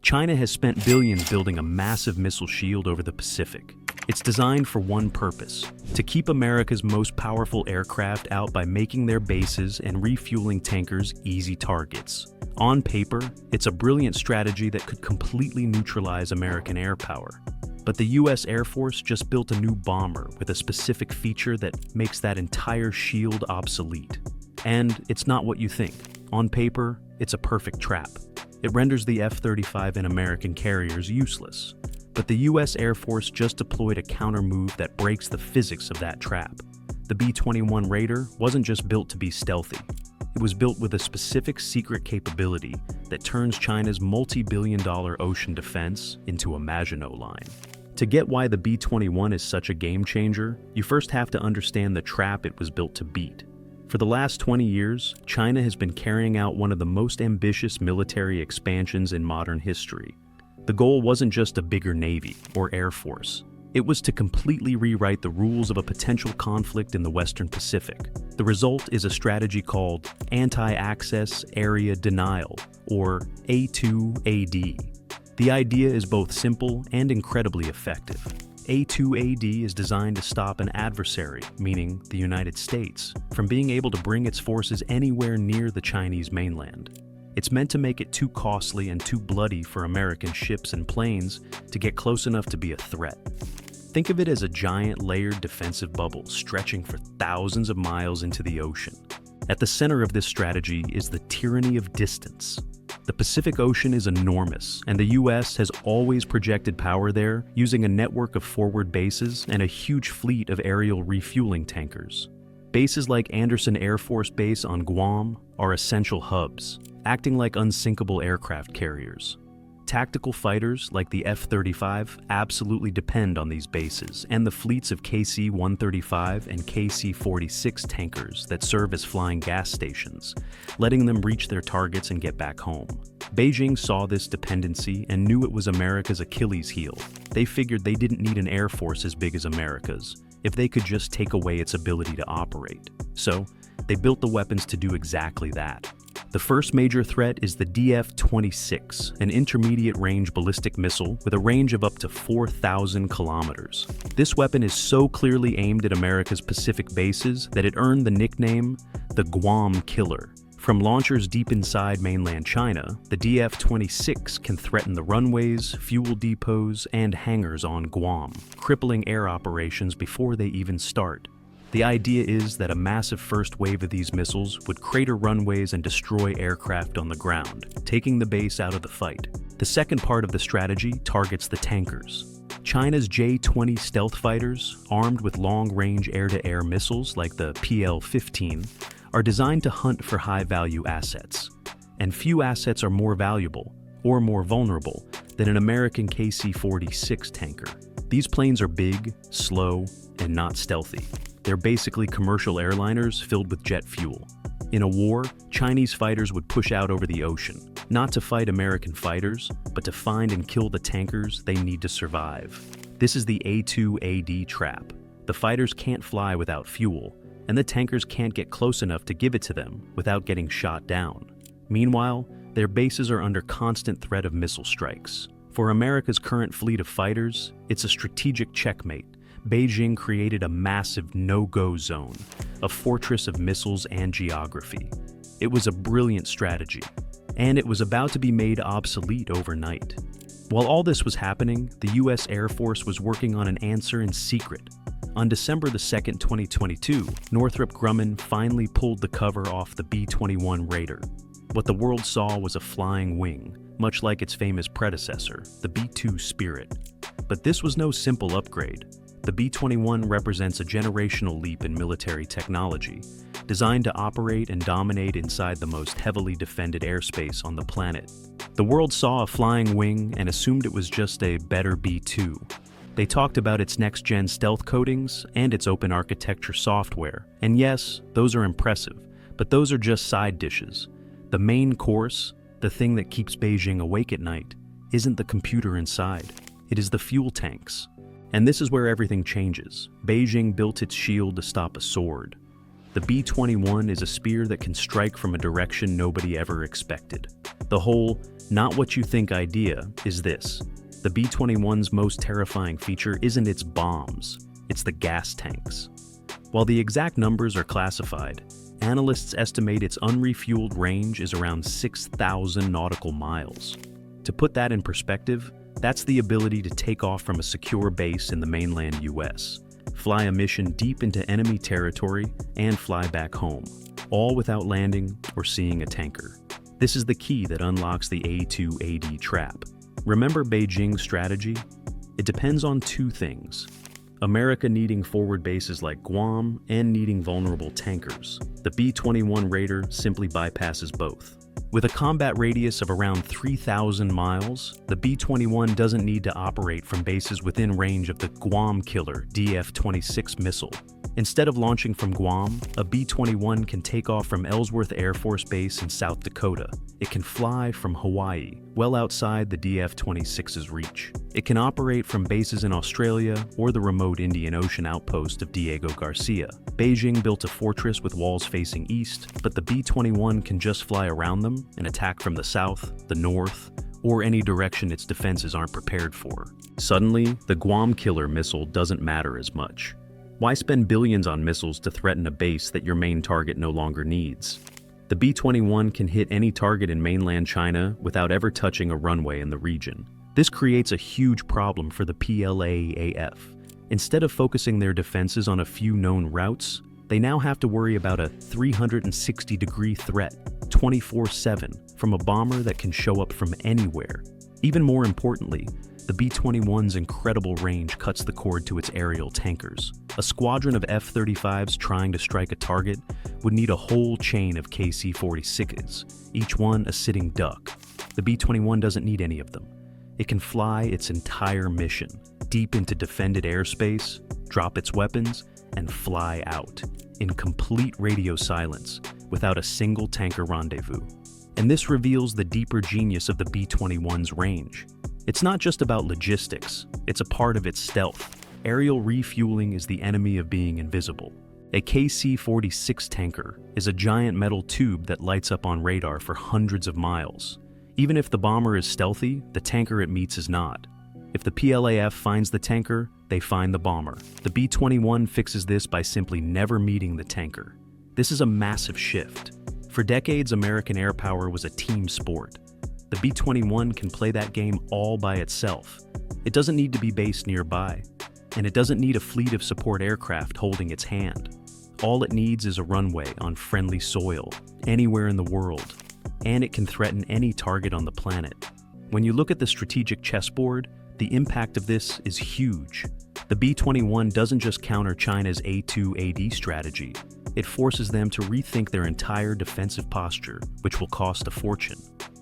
China has spent billions building a massive missile shield over the Pacific. It's designed for one purpose: to keep America's most powerful aircraft out by making their bases and refueling tankers easy targets. On paper, it's a brilliant strategy that could completely neutralize American air power. But the US Air Force just built a new bomber with a specific feature that makes that entire shield obsolete. And it's not what you think. On paper, it's a perfect trap. It renders the F-35 and American carriers useless. But the US Air Force just deployed a counter move that breaks the physics of that trap. The B-21 Raider wasn't just built to be stealthy. It was built with a specific secret capability that turns China's multi-billion-dollar ocean defense into a Maginot Line. To get why the B-21 is such a game changer, you first have to understand the trap it was built to beat. For the last 20 years, China has been carrying out one of the most ambitious military expansions in modern history. The goal wasn't just a bigger navy or air force. It was to completely rewrite the rules of a potential conflict in the Western Pacific. The result is a strategy called Anti-Access Area Denial, or A2AD. The idea is both simple and incredibly effective. A2AD is designed to stop an adversary, meaning the United States, from being able to bring its forces anywhere near the Chinese mainland. It's meant to make it too costly and too bloody for American ships and planes to get close enough to be a threat. Think of it as a giant layered defensive bubble stretching for thousands of miles into the ocean. At the center of this strategy is the tyranny of distance. The Pacific Ocean is enormous, and the US has always projected power there using a network of forward bases and a huge fleet of aerial refueling tankers. Bases like Andersen Air Force Base on Guam are essential hubs, acting like unsinkable aircraft carriers. Tactical fighters like the F-35 absolutely depend on these bases and the fleets of KC-135 and KC-46 tankers that serve as flying gas stations, letting them reach their targets and get back home. Beijing saw this dependency and knew it was America's Achilles heel. They figured they didn't need an air force as big as America's if they could just take away its ability to operate. So, they built the weapons to do exactly that. The first major threat is the DF-26, an intermediate-range ballistic missile with a range of up to 4,000 kilometers. This weapon is so clearly aimed at America's Pacific bases that it earned the nickname the Guam Killer. From launchers deep inside mainland China, the DF-26 can threaten the runways, fuel depots, and hangars on Guam, crippling air operations before they even start. The idea is that a massive first wave of these missiles would crater runways and destroy aircraft on the ground, taking the base out of the fight. The second part of the strategy targets the tankers. China's J-20 stealth fighters, armed with long-range air-to-air missiles like the PL-15, are designed to hunt for high-value assets. And few assets are more valuable, or more vulnerable, than an American KC-46 tanker. These planes are big, slow, and not stealthy. They're basically commercial airliners filled with jet fuel. In a war, Chinese fighters would push out over the ocean, not to fight American fighters, but to find and kill the tankers they need to survive. This is the A2AD trap. The fighters can't fly without fuel, and the tankers can't get close enough to give it to them without getting shot down. Meanwhile, their bases are under constant threat of missile strikes. For America's current fleet of fighters, it's a strategic checkmate. Beijing created a massive no-go zone, a fortress of missiles and geography. It was a brilliant strategy, and it was about to be made obsolete overnight. While all this was happening, the US Air Force was working on an answer in secret. On December 2, 2022, Northrop Grumman finally pulled the cover off the B-21 Raider. What the world saw was a flying wing, much like its famous predecessor, the B-2 Spirit. But this was no simple upgrade. The B-21 represents a generational leap in military technology, designed to operate and dominate inside the most heavily defended airspace on the planet. The world saw a flying wing and assumed it was just a better B-2. They talked about its next-gen stealth coatings and its open architecture software. And yes, those are impressive, but those are just side dishes. The main course, the thing that keeps Beijing awake at night, isn't the computer inside. It is the fuel tanks. And this is where everything changes. Beijing built its shield to stop a sword. The B-21 is a spear that can strike from a direction nobody ever expected. The whole "not what you think" idea is this: the B-21's most terrifying feature isn't its bombs, it's the gas tanks. While the exact numbers are classified, analysts estimate its unrefueled range is around 6,000 nautical miles. To put that in perspective, that's the ability to take off from a secure base in the mainland US, fly a mission deep into enemy territory, and fly back home, all without landing or seeing a tanker. This is the key that unlocks the A2AD trap. Remember Beijing's strategy? It depends on two things: America needing forward bases like Guam and needing vulnerable tankers. The B-21 Raider simply bypasses both. With a combat radius of around 3,000 miles, the B-21 doesn't need to operate from bases within range of the Guam Killer DF-26 missile. Instead of launching from Guam, a B-21 can take off from Ellsworth Air Force Base in South Dakota. It can fly from Hawaii, well outside the DF-26's reach. It can operate from bases in Australia or the remote Indian Ocean outpost of Diego Garcia. Beijing built a fortress with walls facing east, but the B-21 can just fly around them and attack from the south, the north, or any direction its defenses aren't prepared for. Suddenly, the Guam Killer missile doesn't matter as much. Why spend billions on missiles to threaten a base that your main target no longer needs? The B-21 can hit any target in mainland China without ever touching a runway in the region. This creates a huge problem for the PLAAF. Instead of focusing their defenses on a few known routes, they now have to worry about a 360-degree threat, 24/7, from a bomber that can show up from anywhere. Even more importantly, the B-21's incredible range cuts the cord to its aerial tankers. A squadron of F-35s trying to strike a target would need a whole chain of KC-46s, each one a sitting duck. The B-21 doesn't need any of them. It can fly its entire mission, deep into defended airspace, drop its weapons, and fly out, in complete radio silence, without a single tanker rendezvous. And this reveals the deeper genius of the B-21's range. It's not just about logistics, it's a part of its stealth. Aerial refueling is the enemy of being invisible. A KC-46 tanker is a giant metal tube that lights up on radar for hundreds of miles. Even if the bomber is stealthy, the tanker it meets is not. If the PLAF finds the tanker, they find the bomber. The B-21 fixes this by simply never meeting the tanker. This is a massive shift. For decades, American AirPower was a team sport. The B-21 can play that game all by itself. It doesn't need to be based nearby, and it doesn't need a fleet of support aircraft holding its hand. All it needs is a runway on friendly soil, anywhere in the world, and it can threaten any target on the planet. When you look at the strategic chessboard, the impact of this is huge. The B-21 doesn't just counter China's A2AD strategy, it forces them to rethink their entire defensive posture, which will cost a fortune.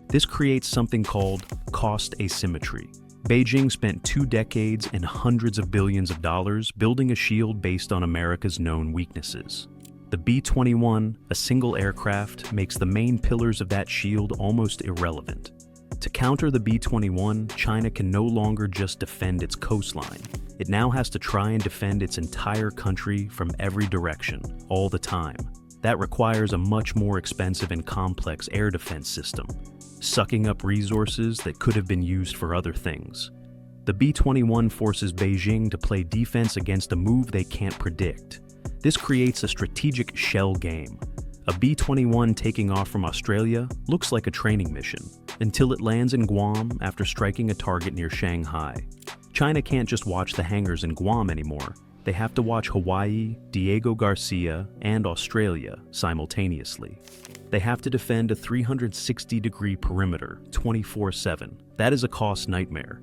This creates something called cost asymmetry. Beijing spent 2 decades and hundreds of billions of dollars building a shield based on America's known weaknesses. The B-21, a single aircraft, makes the main pillars of that shield almost irrelevant. To counter the B-21, China can no longer just defend its coastline. It now has to try and defend its entire country from every direction, all the time. That requires a much more expensive and complex air defense system, sucking up resources that could have been used for other things. The B-21 forces Beijing to play defense against a move they can't predict. This creates a strategic shell game. A B-21 taking off from Australia looks like a training mission, until it lands in Guam after striking a target near Shanghai. China can't just watch the hangars in Guam anymore. They have to watch Hawaii, Diego Garcia, and Australia simultaneously. They have to defend a 360-degree perimeter, 24/7. That is a cost nightmare.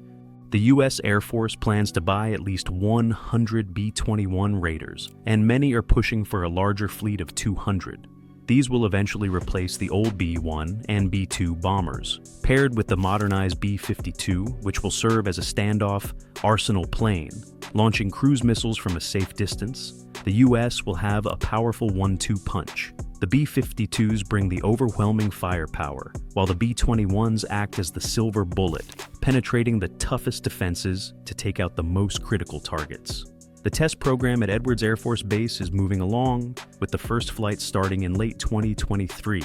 The U.S. Air Force plans to buy at least 100 B-21 Raiders, and many are pushing for a larger fleet of 200. These will eventually replace the old B-1 and B-2 bombers, paired with the modernized B-52, which will serve as a standoff arsenal plane, launching cruise missiles from a safe distance. The U.S. will have a powerful 1-2 punch. The B-52s bring the overwhelming firepower, while the B-21s act as the silver bullet, penetrating the toughest defenses to take out the most critical targets. The test program at Edwards Air Force Base is moving along, with the first flight starting in late 2023.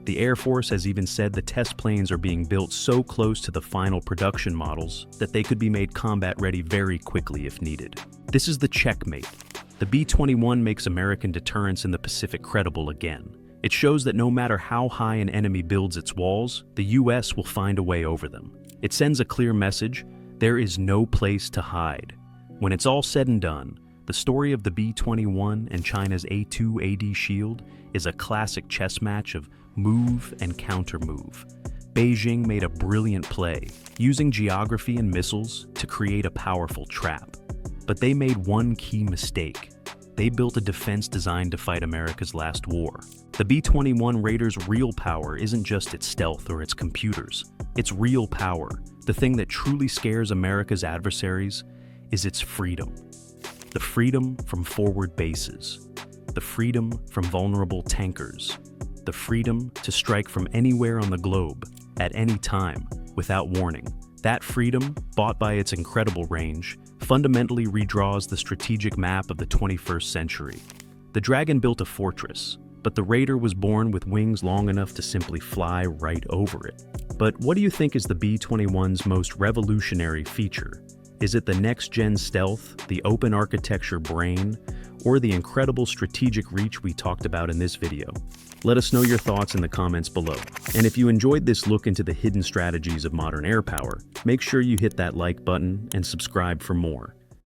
The Air Force has even said the test planes are being built so close to the final production models that they could be made combat-ready very quickly if needed. This is the checkmate. The B-21 makes American deterrence in the Pacific credible again. It shows that no matter how high an enemy builds its walls, the U.S. will find a way over them. It sends a clear message: there is no place to hide. When it's all said and done, the story of the B-21 and China's A-2AD Shield is a classic chess match of move and counter-move. Beijing made a brilliant play, using geography and missiles to create a powerful trap. But they made one key mistake. They built a defense designed to fight America's last war. The B-21 Raider's real power isn't just its stealth or its computers. Its real power, the thing that truly scares America's adversaries, is its freedom. The freedom from forward bases. The freedom from vulnerable tankers. The freedom to strike from anywhere on the globe, at any time, without warning. That freedom, bought by its incredible range, fundamentally redraws the strategic map of the 21st century. The Dragon built a fortress, but the Raider was born with wings long enough to simply fly right over it. But what do you think is the B-21's most revolutionary feature? Is it the next-gen stealth, the open architecture brain, or the incredible strategic reach we talked about in this video? Let us know your thoughts in the comments below. And if you enjoyed this look into the hidden strategies of modern air power, make sure you hit that like button and subscribe for more.